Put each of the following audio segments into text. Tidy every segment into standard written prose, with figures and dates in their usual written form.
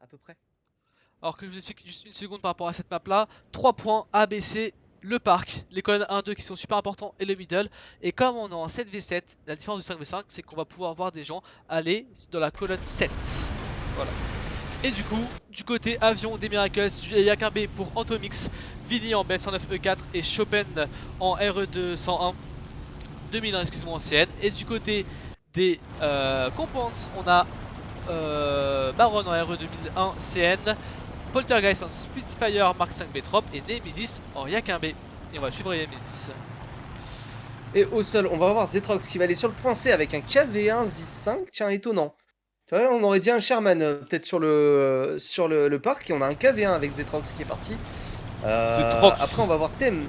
à peu près. Alors que je vous explique juste une seconde par rapport à cette map là. 3 points ABC, le parc, les colonnes 1-2 qui sont super importants et le middle. Et comme on est en 7v7, la différence du 5v5 c'est qu'on va pouvoir voir des gens aller dans la colonne 7. Voilà. Et du coup, du côté avion des Miracles, il y a qu'un B pour Antomix, Vini en BF109E4 et Chopin en RE201 2001 excuse-moi en CN. Et du côté des Compounds, on a Baron en RE 2001 CN, Poltergeist en Spitfire Mark 5 B Trop et Nemesis en Yakin B. Et on va suivre Nemesis. Et au sol, on va avoir Zetrox qui va aller sur le point C avec un KV1 Z5. Tiens, étonnant. Tu vois, on aurait dit un Sherman peut-être sur le parc. Et on a un KV1 avec Zetrox qui est parti. The Trox. Après, on va avoir Tem.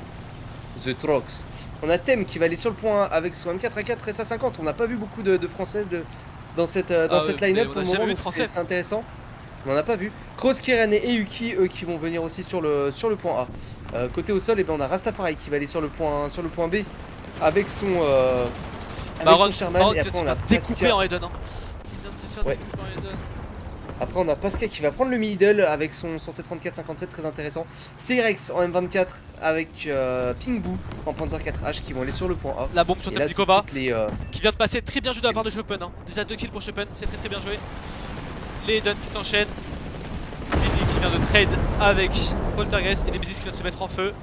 Zetrox. On a Tem qui va aller sur le point A avec son M4A4 SA50. On n'a pas vu beaucoup de Français dans cette line-up pour le moment, donc c'est intéressant. On n'en a pas vu. Cross, Keren et Yuki, eux, qui vont venir aussi sur le point A. Côté au sol, et ben, on a Rastafari qui va aller sur le point B avec son Sherman. Et après, on a découpé Pascal. en Eden. Il vient de se faire découper en Eden. Après, on a Pascal qui va prendre le middle avec son T34-57, très intéressant. Cyrex en M24 avec Pingbu en Panzer 4H qui vont aller sur le point A. La bombe sur Temnikova qui vient de passer très bien joué de la part de Chopin. Déjà 2 kills pour Chopin, c'est très bien joué. Les Eden qui s'enchaînent. Vini qui vient de trade avec Poltergeist et Nemesis qui vient de se mettre en feu.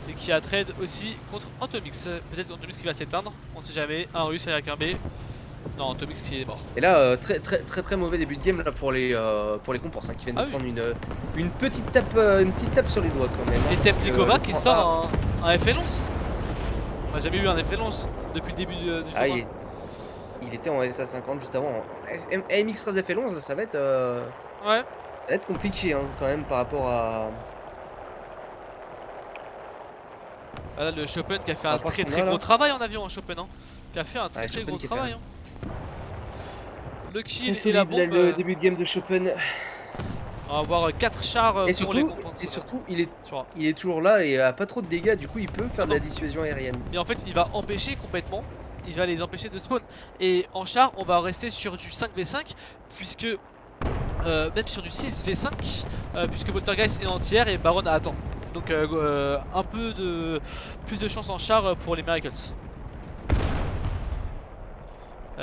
Et qui a trade aussi contre Antomix. Peut-être Antomix qui va s'éteindre, on sait jamais. Un russe avec un B. Non, Antomix qui est mort. Et là, très mauvais début de game là pour les compenses qui viennent de prendre une petite tape sur les doigts quand même. Et Temnikova qui sort un FL11. On n'a jamais eu un FL11 depuis le début du tournoi. Il était en SA50 juste avant. AMX 13 FL11 là, ça va être ouais. Ça va être compliqué quand même par rapport à. Là, le Chopin qui a fait un très gros travail en avion, Chopin, qui a fait un très gros travail. Le kill et la bombe. Le début de game de Chopin. On va avoir 4 chars pour les compenser. Et surtout, il est toujours là et a pas trop de dégâts, du coup il peut faire de la dissuasion aérienne. Et en fait, il va empêcher complètement. Il va les empêcher de spawn. Et en char, on va rester sur du 5v5, puisque même sur du 6v5, puisque Poltergeist est entière et Baron attend. Donc un peu de plus de chance en char pour les Miracles.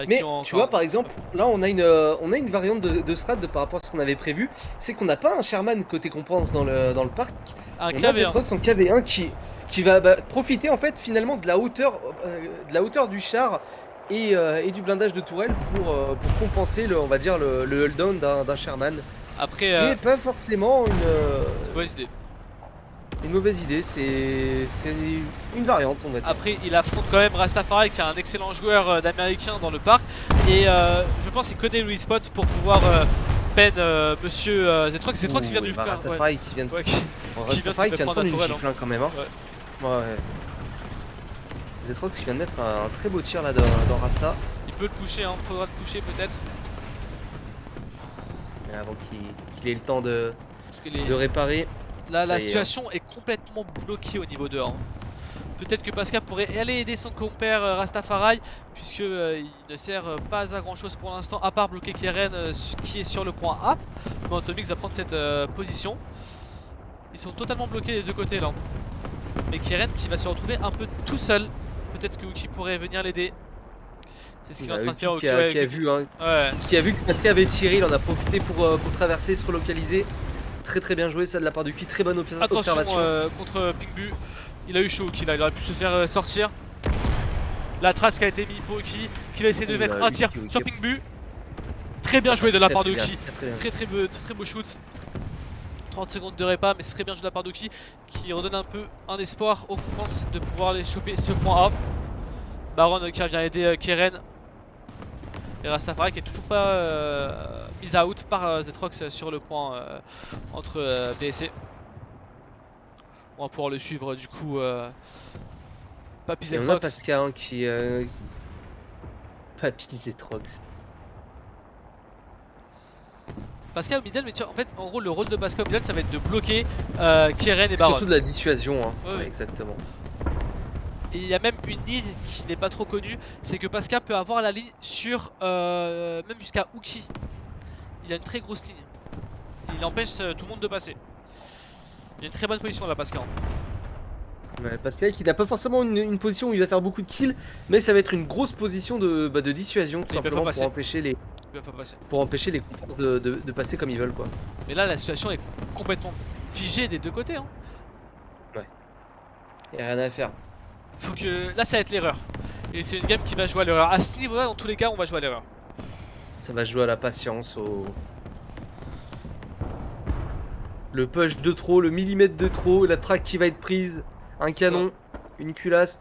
Mais tu vois par exemple, là on a une variante de strat par rapport à ce qu'on avait prévu. C'est qu'on n'a pas un Sherman côté compense dans le parc. Un on a Zetrox en KV1 qui va profiter en fait finalement de la hauteur du char et du blindage de tourelle pour compenser on va dire le hold down d'un Sherman. Après, ce qui n'est pas forcément mauvaise idée. Une mauvaise idée, c'est une variante on va dire. Après il affronte quand même Rastafari qui est un excellent joueur d'américain dans le parc. Et je pense qu'il connaît le spot pour pouvoir pen monsieur Zetrox. Zetrox qui vient de lui faire Rastafari qui vient de prendre une gifle quand même. Ouais. Zetrox qui vient de mettre un très beau tir là dans Rasta. Il peut le pusher, faudra le pusher peut-être. Avant qu'il ait le temps de réparer. Là la situation est complètement bloquée au niveau de 1. Peut-être que Pascal pourrait aller aider son compère Rastafari, puisque il ne sert pas à grand chose pour l'instant, à part bloquer Keren qui est sur le point A. Mais Antomix va prendre cette position. Ils sont totalement bloqués des deux côtés là. Mais Keren qui va se retrouver un peu tout seul. Peut-être que Uki pourrait venir l'aider. C'est ce qu'il est en train de faire. Qui a vu que Pascal avait tiré, il en a profité pour traverser, se relocaliser. Très bien joué ça de la part de Uki, très bonne observation. Attention contre Pingbu. Il a eu chaud Uki là, il aurait pu se faire sortir. La trace qui a été mise pour Uki, qui va essayer de mettre un tir sur Pingbu. Très bien joué de la part de Uki. Très beau shoot. 30 secondes de répa, mais c'est très bien joué de la part d'Uki qui redonne un peu un espoir aux compenses de pouvoir aller choper ce point A. Baron qui vient aider Keren. Et Rastafari qui est toujours pas mise out par Zetrox sur le point entre BSC. On va pouvoir le suivre du coup. Papy Zetrox. Et on a Pascal qui. Papy Zetrox. Pascal au middle, mais en fait, en gros, le rôle de Pascal au middle, ça va être de bloquer Keren et Baron. Surtout de la dissuasion, ouais, exactement. Et il y a même une ligne qui n'est pas trop connue, c'est que Pascal peut avoir la ligne sur même jusqu'à Uki. Il a une très grosse ligne. il empêche tout le monde de passer. Il y a une très bonne position là, Pascal. Ouais, Pascal qui n'a pas forcément une position où il va faire beaucoup de kills, mais ça va être une grosse position de dissuasion tout simplement pour empêcher les comparses de passer comme ils veulent quoi. Mais là la situation est complètement figée des deux côtés hein. Ouais. Il n'y a rien à faire. Faut que là ça va être l'erreur. Et c'est une game qui va jouer à l'erreur. À ce niveau là dans tous les cas on va jouer à l'erreur. Ça va jouer à la patience, le push de trop, le millimètre de trop, la track qui va être prise, un canon, une culasse,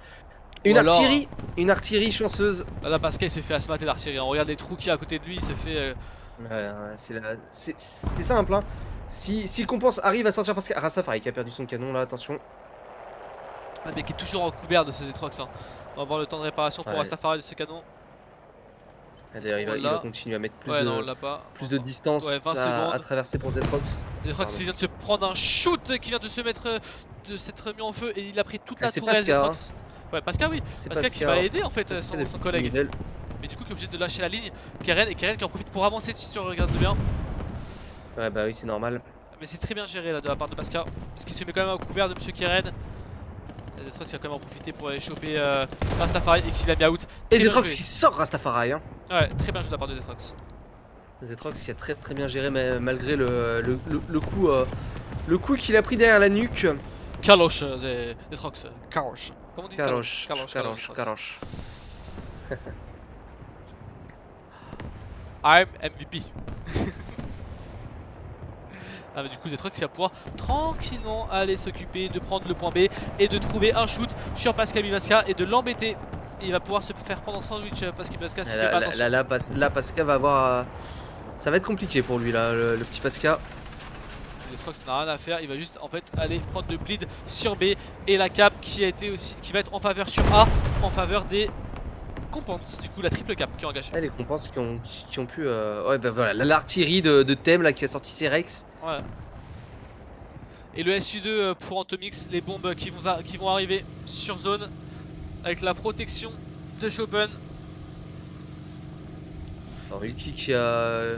une artillerie chanceuse. Là Pascal il se fait asmater d'artillerie, on regarde les trous qu'il y a à côté de lui, il se fait... Ouais, c'est simple hein. Si Compense arrive à sortir Pascal, Rastafari qui a perdu son canon là, attention. Ah, mais qui est toujours en couvert de ce Zetrox hein. On va avoir le temps de réparation pour Rastafari de ce canon. D'ailleurs il va continuer à mettre plus de distance à traverser pour Zetrox. Zetrox il vient de se prendre un shoot qui vient de s'être mis en feu et il a pris toute la tourelle Zetrox. Ouais Pascal oui, Pascal qui va aider en fait son collègue. Mais du coup qui est obligé de lâcher la ligne. Keren qui en profite pour avancer si tu regardes bien. Ouais bah oui c'est normal. Mais c'est très bien géré là de la part de Pascal. Parce qu'il se met quand même au couvert de Monsieur Keren. Zetrox qui va quand même en profiter pour aller choper Rastafari et qui l'a mis out. Et Zetrox qui sort Rastafari hein. Ouais très bien joué de la part de Zetrox. Zetrox qui a très bien géré mais malgré le coup qu'il a pris derrière la nuque. Kalosh Zetrox. Karosh. Comment on dit Karosh. I'm MVP. Ah, mais du coup Zetrox va pouvoir tranquillement aller s'occuper de prendre le point B et de trouver un shoot sur Pascal Bibaska et de l'embêter. Il va pouvoir se faire prendre en sandwich Pascal Bibaska s'il fait pas attention. Là Pascal va avoir... Ça va être compliqué pour lui là, le petit Pascal. Zetrox n'a rien à faire, il va juste en fait aller prendre le bleed sur B et la cap qui va être en faveur sur A, en faveur des compenses, du coup la triple cap qui est engagée. Les compenses qui ont pu... Ouais bah voilà, l'artillerie de thème là qui a sorti ses Rex. Ouais. Et le SU2 pour Antomix, les bombes qui vont arriver sur zone avec la protection de Chopin. Alors Ulki qui a...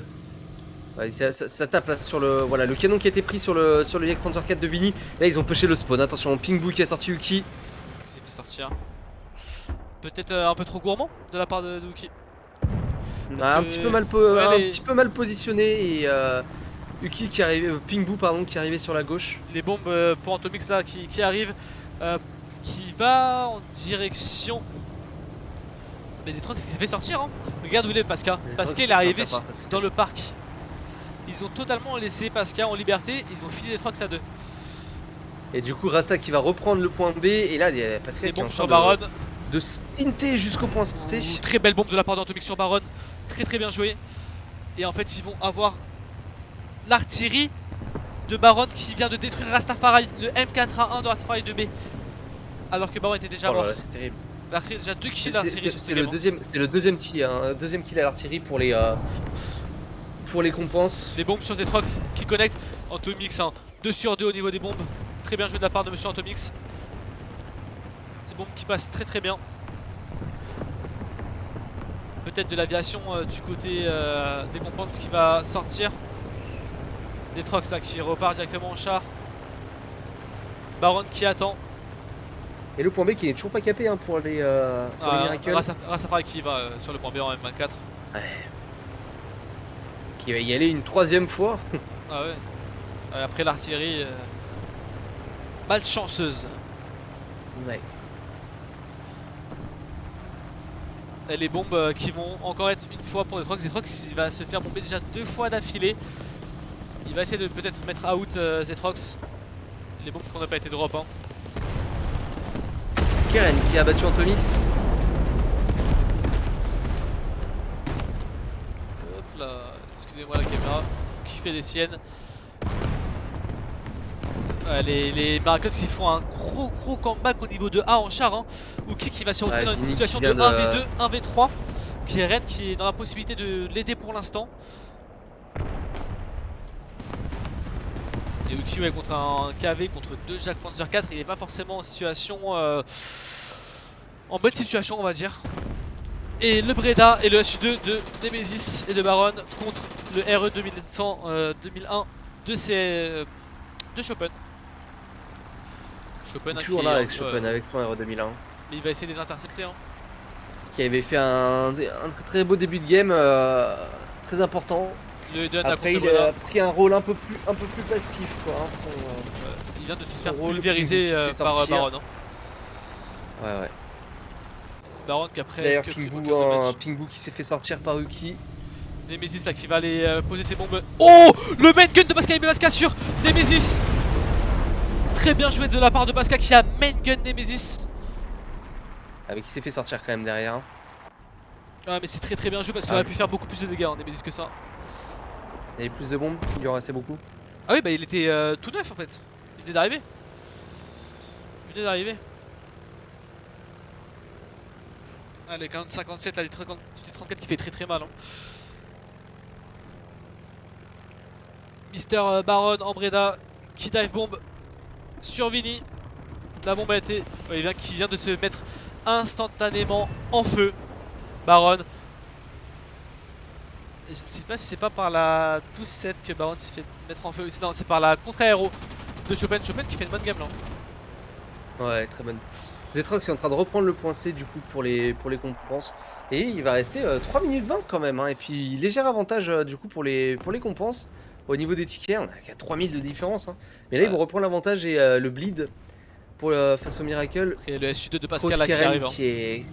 Ouais, ça tape là sur le... Voilà, le canon qui a été pris sur le Yak Panzer 4 de Vini. Là ils ont pushé le spawn, attention, Pingbu qui a sorti Ulki. Il s'est fait sortir. Peut-être un peu trop gourmand de la part de Uki. Un petit peu mal positionné et Uki qui arrive, Pingbu pardon, qui arrivait sur la gauche. Les bombes pour Antomix là qui arrivent, qui va en direction. Mais Zetrox s'est fait sortir hein. Regarde où il est Pascal. Pascal il est arrivé dans le parc. Ils ont totalement laissé Pascal en liberté, ils ont fini Zetrox à 2. Et du coup Rasta qui va reprendre le point B et là il y a Pascal qui est en train Baron. De sprinter jusqu'au point C. Très belle bombe de la part d'Antomix sur Baron. Très bien joué. Et en fait ils vont avoir l'artillerie de Baron qui vient de détruire Rastafari. Le M4A1 de Rastafari 2B. Alors que Baron était déjà mort. C'est terrible. L'artillerie déjà 2 kills d'artillerie sur c'est le deuxième kill, hein, deuxième kill à l'artillerie pour les compenses. Les bombes sur Zetrox qui connectent. Antomix 2 sur 2 au niveau des bombes. Très bien joué de la part de monsieur Antomix. Bombe qui passe très bien. Peut-être de l'aviation du côté des compenses qui va sortir. Zetrox là qui repart directement en char. Baron qui attend. Et le point B qui n'est toujours pas capé hein, pour les Miracles. Rastafari qui va sur le point B en M24. Ouais. Qui va y aller une troisième fois. Ah ouais. Après l'artillerie malchanceuse. Ouais. Et les bombes qui vont encore être une fois pour Zetrox. Zetrox il va se faire bomber déjà 2 fois d'affilée. Il va essayer de peut-être mettre out Zetrox. Les bombes qui n'ont pas été drop hein. Keren qui a battu Antomix. Hop là, excusez-moi la caméra qui fait des siennes. Les Miracles qui font un gros comeback au niveau de A en char hein. Uki qui va se retrouver dans une situation de 1v2, 1v3. Keren qui est dans la possibilité de l'aider pour l'instant. Et Uki ouais, contre un KV, contre 2 Jack Panzer 4, il n'est pas forcément en situation en bonne situation on va dire. Et le Breda et le SU2 de Nemesis et de Baron contre le RE 2100 2001 de Chopin. Chopin toujours là avec Chopin, avec son Euro 2001. Mais il va essayer de les intercepter. Hein. Qui avait fait un très beau début de game, très important. Après il a pris un rôle un peu plus passif quoi. Hein, il vient de se faire pulvériser par Baron. Hein. Ouais. Baron qui après. D'ailleurs Pingbu qui s'est fait sortir par Uki. Nemesis là qui va aller poser ses bombes. Oh, le main gun de Pascal et Pascal sur Nemesis. Très bien joué de la part de Pascal qui a main gun Nemesis. Ah mais qui s'est fait sortir quand même derrière. Hein. Ouais mais c'est très bien joué parce qu'il aurait pu faire beaucoup plus de dégâts Nemesis que ça. Il y avait plus de bombes, il lui en restait beaucoup. Ah oui bah il était tout neuf en fait. Il venait d'arriver. Ah les 40-57 là, les 34 qui fait très mal. Hein. Mister Baron en Breda qui dive bombe sur Vini. La bombe a été. Ouais, qui vient de se mettre instantanément en feu. Baron. Et je ne sais pas si c'est pas par la 12-7 que Baron s'est fait mettre en feu. Non, c'est par la contre-aéro de Chopin. Chopin qui fait une bonne game là. Ouais, très bonne. Zetrox est en train de reprendre le point C du coup pour les compenses. Et il va rester 3 minutes 20 quand même. Hein. Et puis léger avantage du coup pour les compenses. Au niveau des tickets, on a qu'à 3000 de différence. Hein. Mais là ils vont reprendre l'avantage et le bleed pour face au Miracle. Et le SU2 de Pascal là qui arrive. Hein.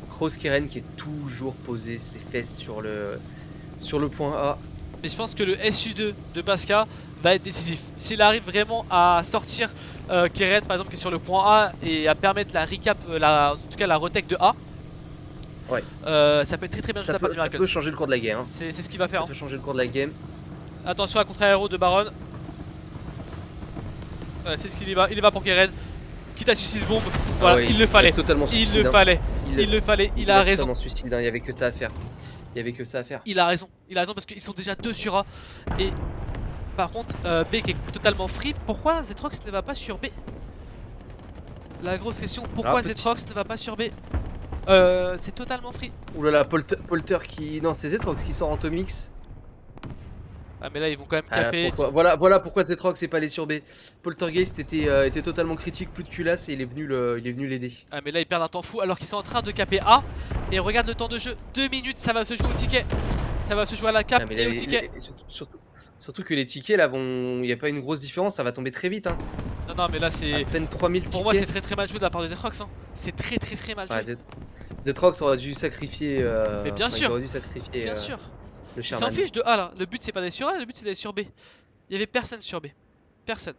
Kroos Keren qui est toujours posé ses fesses sur le point A. Mais je pense que le SU2 de Pascal va être décisif. S'il arrive vraiment à sortir Keren par exemple qui est sur le point A et à permettre la recap, en tout cas la retech de A. Ouais. Ça peut être très bien joué de la part du Miracle. Ça peut changer le cours de la game. Hein. C'est ce qu'il va faire. Ça peut changer le cours de la game. Attention à contre-aéro de Baron. C'est ce qu'il y va. Il y va pour Keren. Quitte à suicide bombe. Voilà, il le fallait. Il le fallait. Il a raison. Suicide, hein. Il y avait que ça à faire. Il a raison parce qu'ils sont déjà 2 sur A. Et par contre, B qui est totalement free. Pourquoi Zetrox ne va pas sur B? La grosse question, pourquoi Zetrox ne va pas sur B? C'est totalement free. Oulala, Polter qui. Non, c'est Zetrox qui sort en Tomix. Ah mais là ils vont quand même caper. Voilà pourquoi Zetrox est pas allé sur B. Poltergeist était totalement critique, plus de culasse et il est venu l'aider. Ah mais là ils perdent un temps fou alors qu'ils sont en train de caper A. Et regarde le temps de jeu, 2 minutes, ça va se jouer au ticket. Ça va se jouer à la cap et au ticket. Surtout que les tickets là il n'y a pas une grosse différence, ça va tomber très vite. Hein. Non mais là c'est. À peine 3000 tickets. Pour moi c'est très mal joué de la part de Zetrox. Hein. C'est très mal joué. Zetrox aurait dû sacrifier. Mais bien sûr. Bien sûr. Il s'en fiche de A là, le but c'est pas d'aller sur A, le but c'est d'aller sur B. Il y avait personne sur B. Personne.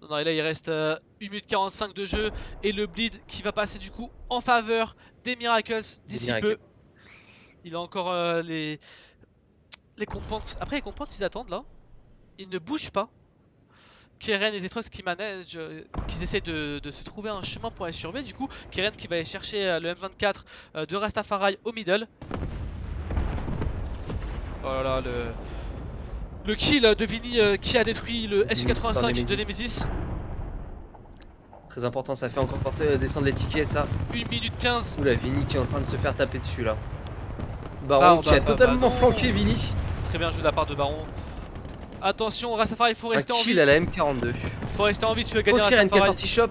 Non, et là il reste 1 minute 45 de jeu. Et le bleed qui va passer du coup en faveur des Miracles d'ici peu. Il a encore les compenses. Après les compenses ils attendent là. Ils ne bougent pas. Keren et Zetrox qui managent, qui essaient de se trouver un chemin pour aller sur B. Du coup, Keren qui va aller chercher le M24 de Rastafari au middle. Oh là là, le kill de Vini qui a détruit le SU85 de Nemesis. Très important, ça fait encore descendre les tickets ça. 1 minute 15. Oula, Vini qui est en train de se faire taper dessus là. Baron qui a totalement flanqué Vini. Très bien joué de la part de Baron. Attention, Rastafari, il faut rester en vie. Un kill à la M42. Faut rester en vie si tu veux gagner Rastafari. Qui a sorti shop.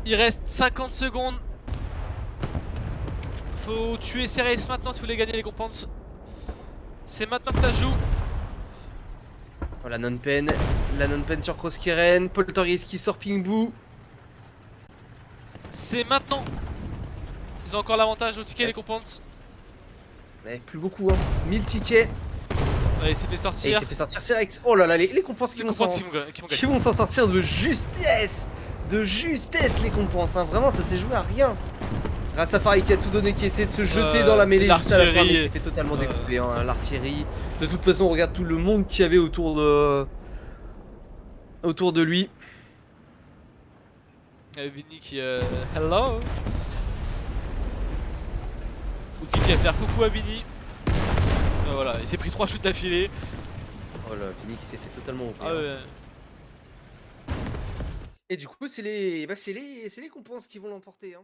Il reste 50 secondes. Faut tuer Ceres maintenant si vous voulez gagner les compenses. C'est maintenant que ça se joue. Oh, la non-pen sur Kroos Keren. Poltergeist qui sort Pingbu. C'est maintenant. Ils ont encore l'avantage au ticket, les compenses. Ouais, plus beaucoup, hein. 1000 tickets. Ouais, il s'est fait sortir. Et il s'est fait sortir Cerex. Oh là là, les compenses qui vont s'en sortir de justesse. Les compenses, hein. Vraiment, ça s'est joué à rien. Rastafari qui a tout donné, qui essaie de se jeter dans la mêlée juste à la fin, mais il s'est fait totalement découper. Hein. L'artillerie. De toute façon, on regarde tout le monde qu'il y avait autour de lui. Vini qui hello. Ouki qui va faire coucou à Vini. Voilà, il s'est pris 3 shoots d'affilée. Oh là, Vini qui s'est fait totalement ouvrir. Ah ouais. Et du coup, c'est les compenses qui vont l'emporter. Hein.